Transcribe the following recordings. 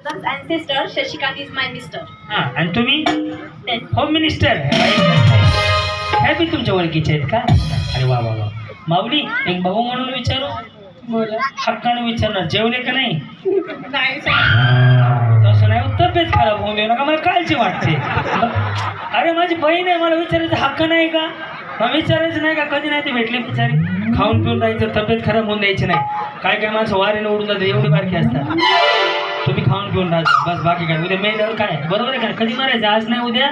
brothers and sisters, Shashikant is my mister. हा आणि तुम्ही Then होम मिनिस्टर हे बी तुमच्या ओळखीचे आहेत का? अरे वा वा वा. माऊली एक भाऊ म्हणून विचारू. बोला. हक्कानं विचारणार जेवले का नाही? नाही तसं नाही, तब्येत खराब होऊन येऊ नका, मला काळजी वाटते. अरे माझी बहीण आहे, मला विचारायचं हक्क नाही का? मग विचारायचं नाही का? कधी नाही ते भेटले बिचारी. खाऊन पिऊन राहायचं, तब्येत खराब होऊन द्यायची नाही. काय काय माणसं वारीने उडून जाते, एवढी बारकी असतात. तुम्ही खाऊन पिऊन राहायचं बस, बाकी काय. उद्या मेल्यावर काय बरोबर आहे का? कधी मारायचं? आज नाही उद्या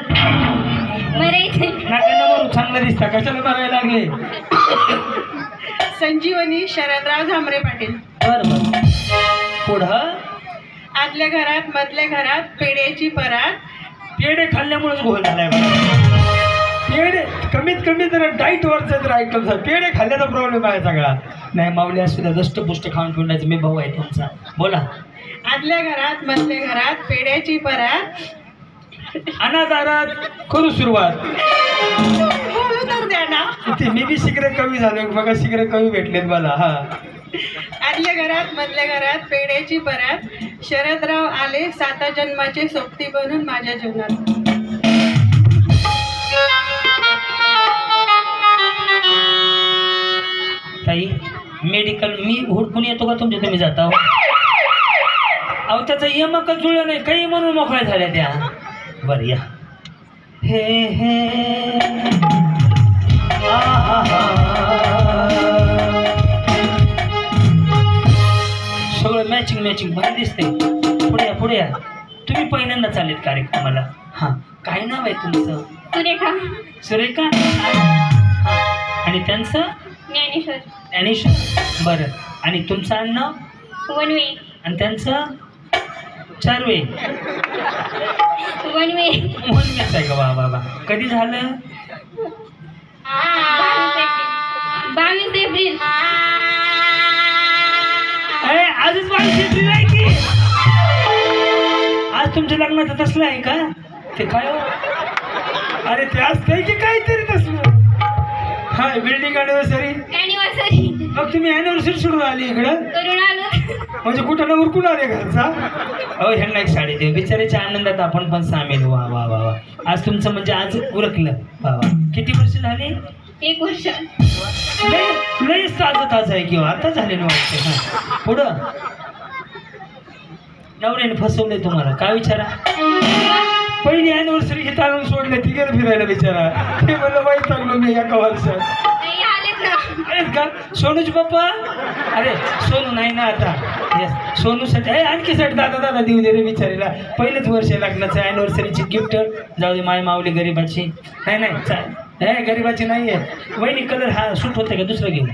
नका ना मरू, चांगलं दिसता, कशाला मारायला लागले? संजीवनी शरदराव झांबरे पाटील. बरं बरं. पुढं आतल्या घरात मधल्या घरात पेड्याची परात. पेढे खाल्ल्यामुळेच घोळ झालाय बघा. पेढे कमीत कमी जरा डाईटवरचं जर ऐकलं तर पेढे खाल्ल्याचा प्रॉब्लेम आहे सगळा. नाही माऊली असू द्या, दष्टपुष्ट खाऊन पिऊन मी भाऊ आहे तुमचा. बोला. आतल्या घरात मधल्या घरात पेड्याची परात. अनादारात करू सुरुवात. बोलू तर द्या ना. ते मी बी शीघ्र कवी झालो बघा, शीघ्र कवी भेटलेत मला. हा. आतल्या घरात मधल्या घरात पेड्याची परात. शरदराव आले 7 जन्माचे सोबती बनून माझ्या जीवनात. ताई मेडिकल मी हुडकून येतो का तुमच्या? तुम्ही जाता हो? अहो त्याचा यमक जुळलं नाही, काही म्हणून मोकळ्या झाल्या त्या. बरं या. हे हे सगळं मॅचिंग मॅचिंग भारी दिसते. पुढे या पुढे या. तुम्ही पहिल्यांदा चालेल कार्यक्रमाला. हां काय नाव आहे तुमचं? सुरेखा. सुरेखा. हां आणि त्यांचं? ज्ञानेश्वर. ज्ञानेश्वर. बरं आणि तुमचं आडनाव? वनवे. आणि त्यांचं? चारवे. वनवे. वनवेच आहे का? वा वा वा. कधी झालं? 22 एप्रिल. आजच 22 एप्रिल आहे की? आज तुमच्या लग्नाचं तसलं आहे का? ते काय हो? अरे ते असतंय की काहीतरी तसलं. हा बिल्डिंग अॅनिव्हर्सरी. अॅनिव्हर्सरी. मग तुम्ही अॅनिव्हर्सरी सोडून आली इकडं? करून आलो. म्हणजे कुठं ना उरकून आले घरचा? अहो ह्यांना एक साडी दे, बिचाराच्या आनंदात आपण पण सामील. वा वा वा वा. आज तुमचं म्हणजे आज उरकलं. वा वा. किती वर्ष झाली? 1 वर्ष. लईच ताजं आहे किंवा आता झालेलं वाटतं. हां पुढं. नवऱ्याने फसवलंय तुम्हाला काय? विचारा. पहिली अॅनिव्हर्सरी हे ताळून सोडले, ती गेलं फिरायला बिचारा. ते म्हणलं वाईट लागलो मी एका वर्षात. नाही आलेत ना. आहेत का सोनूच पप्पा? अरे सोनू नाही ना आता. येस सोनूसाठी आहे आणखी साठी. दादा दादा देऊ दे रे बिचारीला. पहिलेच वर्ष लग्नाचं ॲनिव्हर्सरीची गिफ्ट. जाऊ दे माय माऊली गरीबाची. नाही नाही गरीबाची नाही आहे. वहिनी कलर हा सूट होते का? दुसरं घेऊ?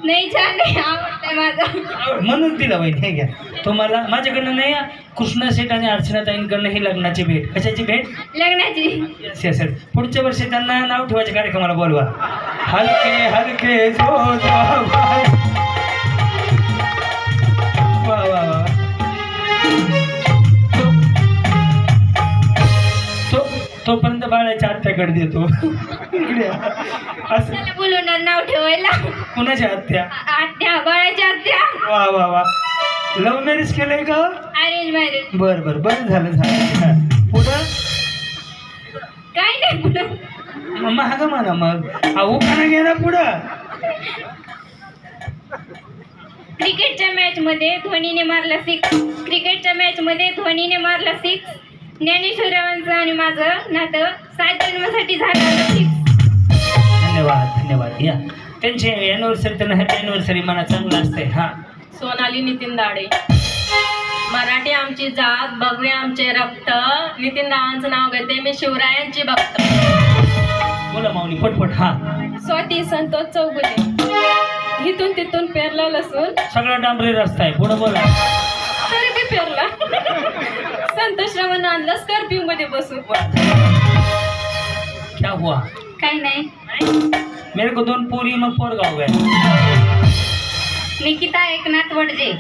नाही छान नाही आवडतंय माझं. म्हणून दिला वहिनी. हे घ्या तुम्हाला. माझ्याकडनं नाही, कृष्णा शेठ आणि अर्चनाताईंकडनं ही लग्नाची भेट. कशाची भेट? लग्नाची. Yes yes yes. पुढच्या वर्षी त्यांना नाव ठेवायच्या कार्यक्रमाला बोलवा. हलके हलके जो वा वा वा. तोपर्यंत बाळाच्या आत्याकडे देतो. इकडे असं त्याला बोलवणार नाव ठेवायला. कुणाच्या आत्या? आत्या. बाळाच्या आत्या. वा वा वा. लव्ह मॅरेज केलंय का? Arrange marriage. बर बर बरं झालं झालं. पुढं काय नाही पुढं. महाग म्हणा मग. अहो खाना घ्या ना पुढं. क्रिकेटच्या मॅच मध्ये धोनीने मारला 6. क्रिकेटच्या मॅच मध्ये धोनीने मारला 6. ज्ञानेश्वरांचं आणि माझं नातं 7 जन्मासाठी झालं 6. धन्यवाद धन्यवाद. या त्यांची अॅनिव्हर्सरी, त्यांना हॅपी अॅनिव्हर्सरी म्हणा, चांगलं असतंय. हा. सोनाली नितीन दाडे. मराठी आमची जात, भगवे आमचे रक्त. नितीन रावांचं नाव घेते मी, शिवरायांची भक्त. बोला माऊली पटपट. हा. स्वाती संतोष चौगुले. इथून तिथून पेरला लसून. सगळा डांबरी रस्ता आहे. पुढं बोला. तरी बी पेरला. संतोष रावांना आणलं स्कॉर्पिओ मध्ये बसून. क्या हुआ? काही नाही. मेरे को 2 पोरी मग पोरगाव गए. निकिता एकनाथ वडजे.